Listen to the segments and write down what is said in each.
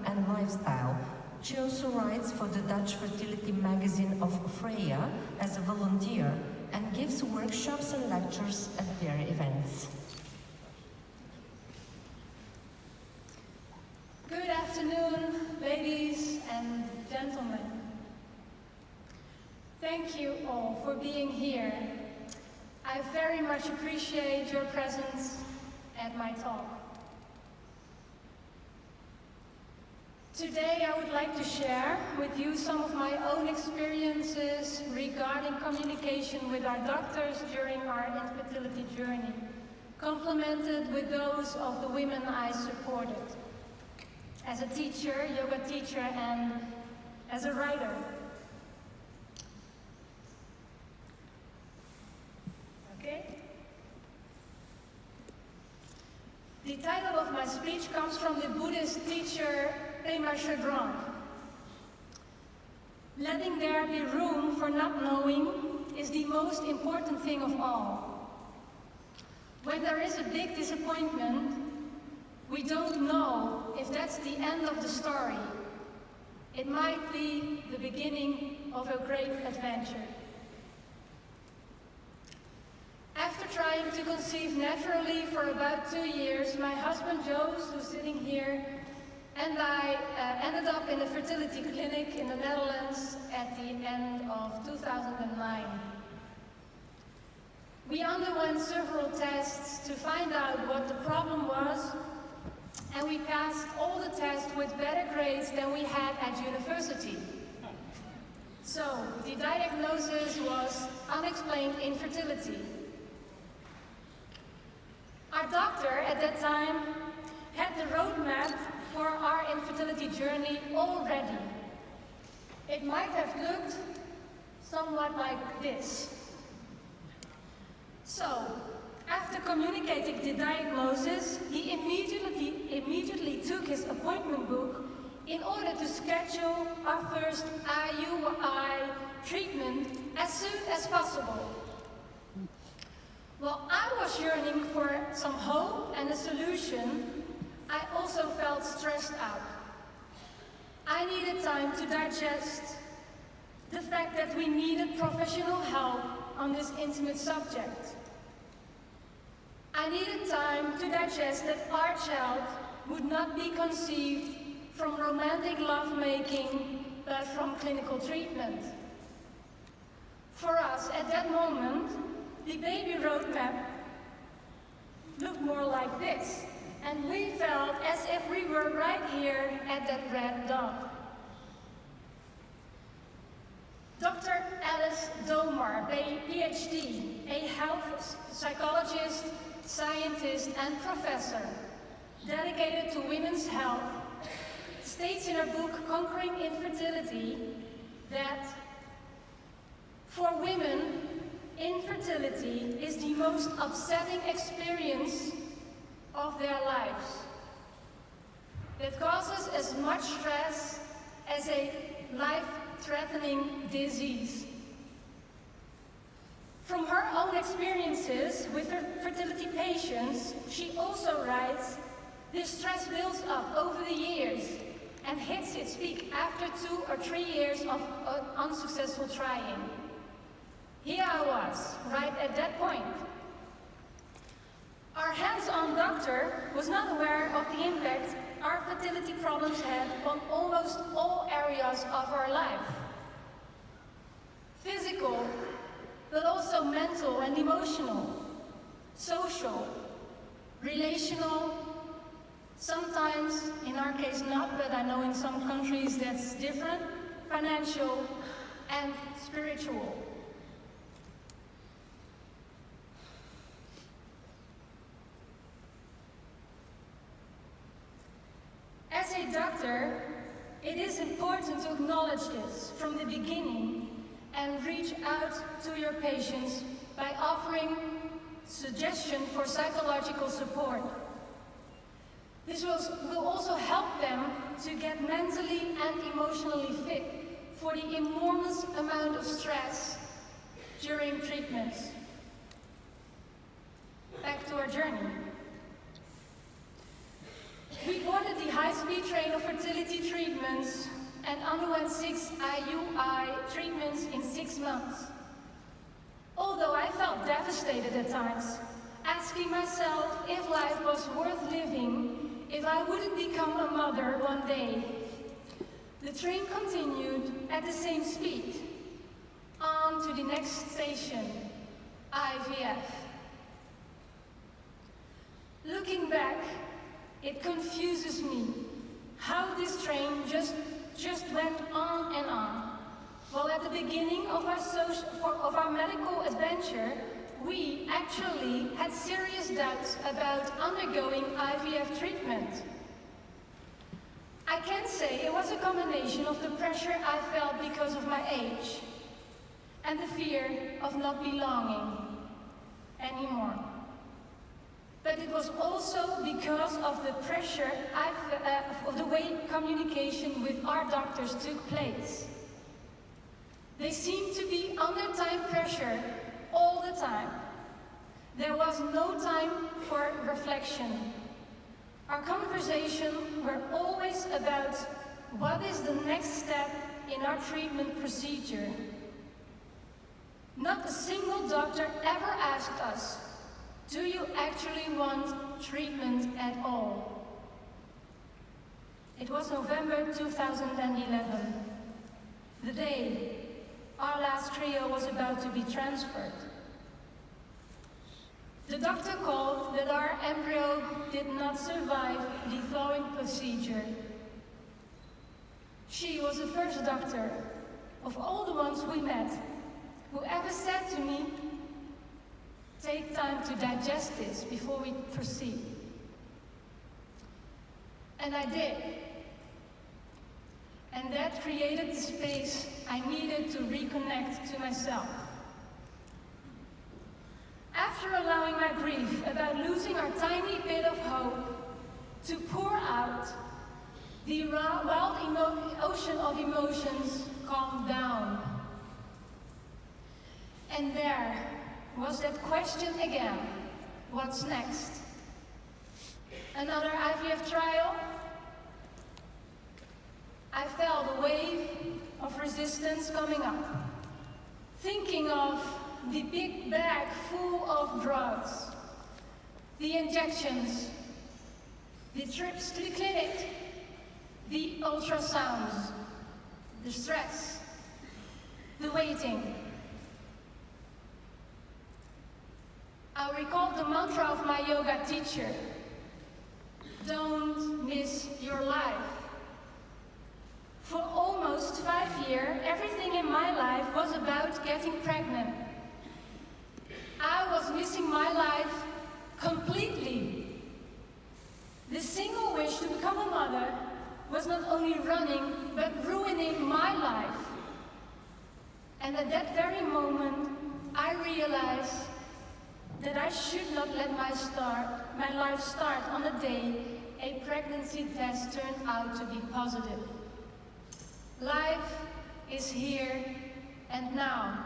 and lifestyle. She also writes for the Dutch fertility magazine of Freya as a volunteer and gives workshops and lectures at their events. Good afternoon, ladies and gentlemen. Thank you all for being here. I very much appreciate your presence at my talk. Today I would like to share with you some of my own experiences regarding communication with our doctors during our infertility journey, complemented with those of the women I supported, as a teacher, yoga teacher, and as a writer. Okay? The title of my speech comes from the Buddhist teacher Pema Chodron. Letting there be room for not knowing is the most important thing of all. When there is a big disappointment, we don't know if that's the end of the story. It might be the beginning of a great adventure. After trying to conceive naturally for about 2 years, my husband Joost, who's sitting here, and I ended up in a fertility clinic in the Netherlands at the end of 2009. We underwent several tests to find out what the problem was, and we passed all the tests with better grades than we had at university. So, the diagnosis was unexplained infertility. Our doctor at that time had the roadmap for our infertility journey already. It might have looked somewhat like this. So, after communicating the diagnosis, he immediately took his appointment book in order to schedule our first IUI treatment as soon as possible. While I was yearning for some hope and a solution, I also felt stressed out. I needed time to digest the fact that we needed professional help on this intimate subject. I needed time to digest that our child would not be conceived from romantic lovemaking, but from clinical treatment. For us, at that moment, the baby roadmap looked more like this, and we felt as if we were right here at that red dot. Dr. Alice Domar, PhD, a health psychologist, scientist, and professor dedicated to women's health, states in her book Conquering Infertility that for women, infertility is the most upsetting experience of their lives. That causes as much stress as a life-threatening disease. From her own experiences with her fertility patients, she also writes, this stress builds up over the years and hits its peak after 2 or 3 years of unsuccessful trying. Here I was, right at that point. Our hands-on doctor was not aware of the impact our fertility problems had on almost all areas of our life. Physical, but also mental and emotional, social, relational, sometimes, in our case not, but I know in some countries that's different, financial and spiritual. As a doctor, it is important to acknowledge this from the beginning and reach out to your patients by offering suggestion for psychological support. This will also help them to get mentally and emotionally fit for the enormous amount of stress during treatments. Back to our journey. We boarded the high-speed train of fertility and underwent 6 IUI treatments in 6 months. Although I felt devastated at times, asking myself if life was worth living, if I wouldn't become a mother one day. The train continued at the same speed, on to the next station, IVF. Looking back, it confuses me how this train just went on and on. Well, at the beginning of our medical adventure, we actually had serious doubts about undergoing IVF treatment. I can say it was a combination of the pressure I felt because of my age and the fear of not belonging anymore. But it was also because of the pressure of the way communication with our doctors took place. They seemed to be under time pressure all the time. There was no time for reflection. Our conversations were always about what is the next step in our treatment procedure. Not a single doctor ever asked us, do you actually want treatment at all? It was November 2011, the day our last trio was about to be transferred. The doctor called that our embryo did not survive the thawing procedure. She was the first doctor of all the ones we met who ever said to me, take time to digest this before we proceed. And I did. And that created the space I needed to reconnect to myself. After allowing my grief about losing our tiny bit of hope to pour out, the wild ocean of emotions calmed down. And there was that question again, what's next? Another IVF trial? I felt a wave of resistance coming up, thinking of the big bag full of drugs, the injections, the trips to the clinic, the ultrasounds, the stress, the waiting. I recalled the mantra of my yoga teacher, don't miss your life. For almost 5 years, everything in my life was about getting pregnant. I was missing my life completely. The single wish to become a mother was not only running, but ruining my life. And at that very moment, I realized that I should not let my life start on the day a pregnancy test turned out to be positive. Life is here and now.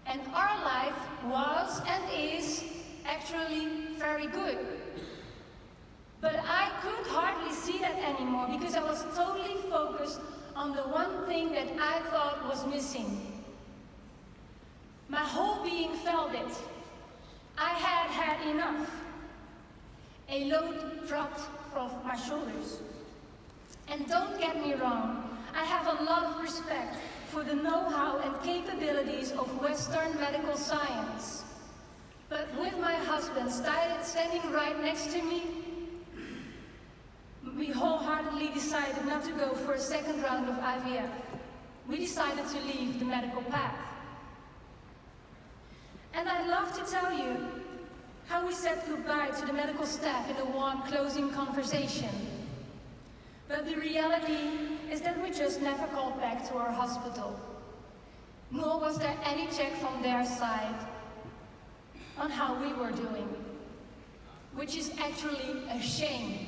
And our life was and is actually very good. But I could hardly see that anymore because I was totally focused on the one thing that I thought was missing. My whole being felt it. I had had enough. A load dropped off my shoulders. And don't get me wrong, I have a lot of respect for the know-how and capabilities of Western medical science. But with my husband standing right next to me, we wholeheartedly decided not to go for a second round of IVF. We decided to leave the medical path. And I'd love to tell you how we said goodbye to the medical staff in a warm closing conversation. But the reality is that we just never called back to our hospital. Nor was there any check from their side on how we were doing, which is actually a shame.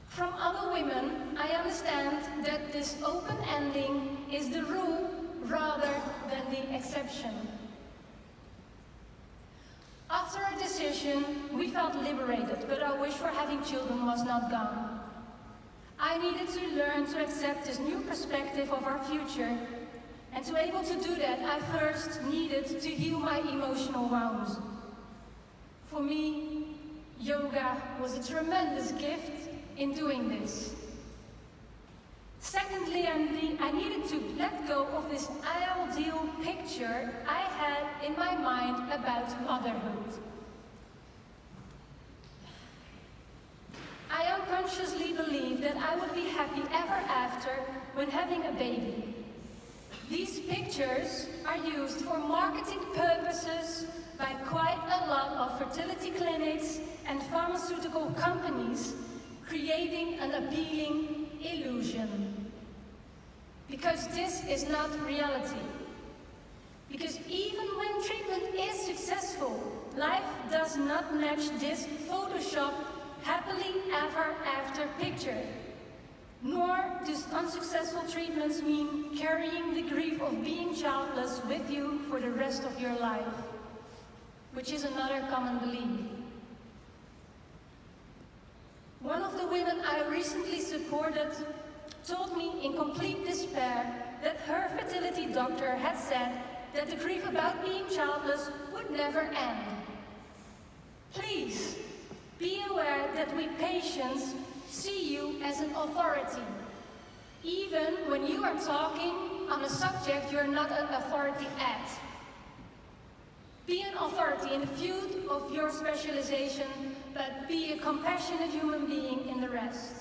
From other women, I understand that this open ending is the rule rather than the exception. After our decision, we felt liberated, but our wish for having children was not gone. I needed to learn to accept this new perspective of our future, and to be able to do that, I first needed to heal my emotional wounds. For me, yoga was a tremendous gift in doing this. Secondly, I needed to let go of this ideal picture I had in my mind about motherhood. I unconsciously believed that I would be happy ever after when having a baby. These pictures are used for marketing purposes by quite a lot of fertility clinics and pharmaceutical companies, creating an appealing illusion. Because this is not reality. Because even when treatment is successful, life does not match this Photoshop happily ever after picture. Nor do unsuccessful treatments mean carrying the grief of being childless with you for the rest of your life, which is another common belief. One of the women I recently supported told me in complete despair that her fertility doctor had said that the grief about being childless would never end. Please, be aware that we patients see you as an authority, even when you are talking on a subject you're not an authority at. Be an authority in the field of your specialization, but be a compassionate human being in the rest.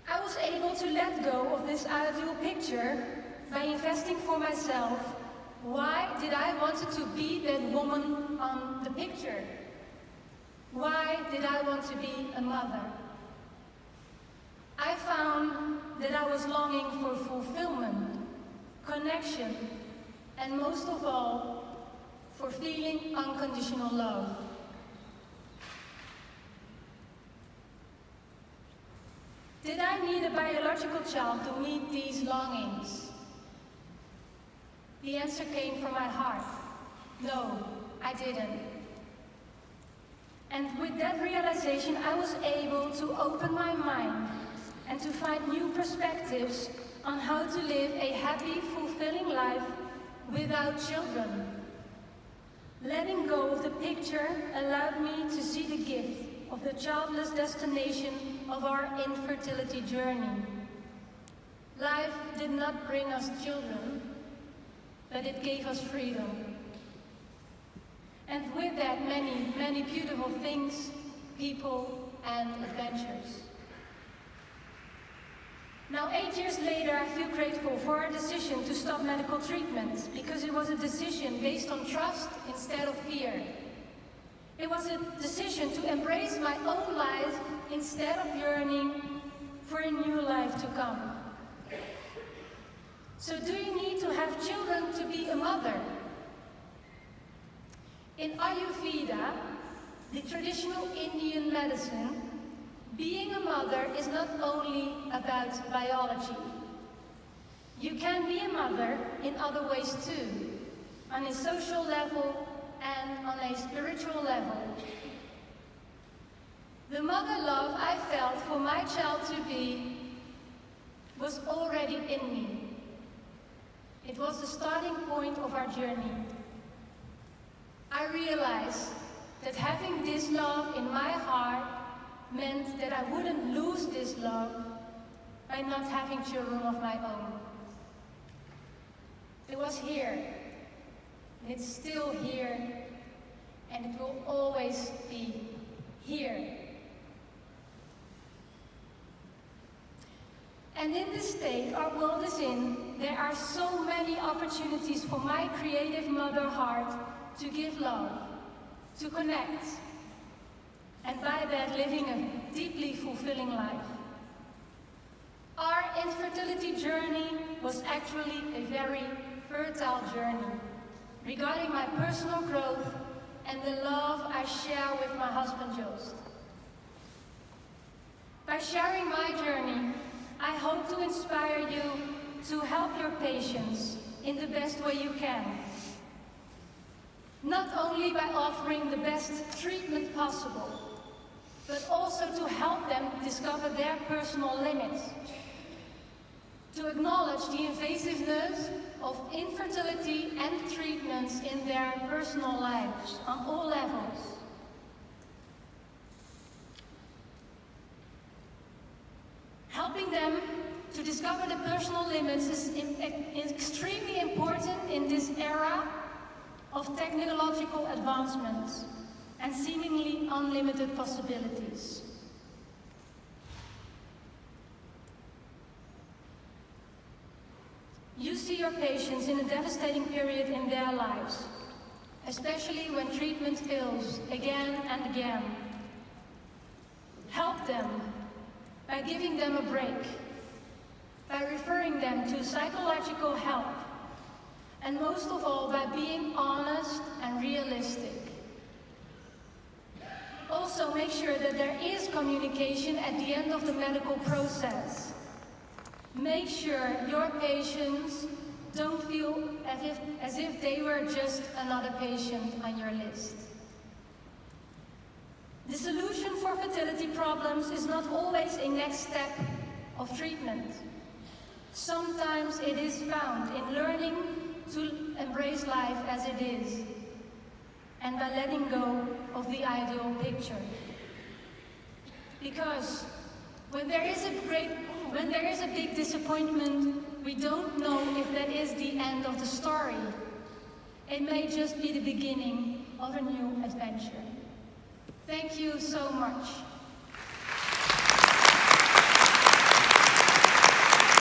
I was able to let go of this ideal picture by investing for myself. Why did I want to be that woman on the picture? Why did I want to be a mother? I found that I was longing for fulfillment, connection, and most of all, for feeling unconditional love. Did I need a biological child to meet these longings? The answer came from my heart. No, I didn't. And with that realization, I was able to open my mind and to find new perspectives on how to live a happy, fulfilling life without children. Letting go of the picture allowed me to see the gift of the childless destination of our infertility journey. Life did not bring us children, but it gave us freedom. And with that, many, many beautiful things, people, and adventures. Now, 8 years later, I feel grateful for our decision to stop medical treatment, because it was a decision based on trust instead of fear. It was a decision to embrace my own life instead of yearning for a new life to come. So do you need to have children to be a mother? In Ayurveda, the traditional Indian medicine, being a mother is not only about biology. You can be a mother in other ways too, on a social level and on a spiritual level. The mother love I felt for my child to be was already in me. It was the starting point of our journey. I realized that having this love in my heart meant that I wouldn't lose this love by not having children of my own. It was here, and it's still here, and it will always be here. And in the state our world is in, there are so many opportunities for my creative mother heart to give love, to connect, and by that living a deeply fulfilling life. Our infertility journey was actually a very fertile journey regarding my personal growth and the love I share with my husband Joost. By sharing my journey, I hope to inspire you to help your patients in the best way you can. Not only by offering the best treatment possible, but also to help them discover their personal limits, to acknowledge the invasiveness of infertility and treatments in their personal lives on all levels. Helping them to discover the personal limits is extremely important in this era of technological advancements and seemingly unlimited possibilities. You see your patients in a devastating period in their lives, especially when treatment fails again and again. Help them by giving them a break, by referring them to psychological help, and most of all, by being honest and realistic. Also, make sure that there is communication at the end of the medical process. Make sure your patients don't feel as if they were just another patient on your list. The solution for fertility problems is not always a next step of treatment. Sometimes it is found in learning to embrace life as it is, and by letting go of the ideal picture. Because when there is a big disappointment, we don't know if that is the end of the story. It may just be the beginning of a new adventure. Thank you so much.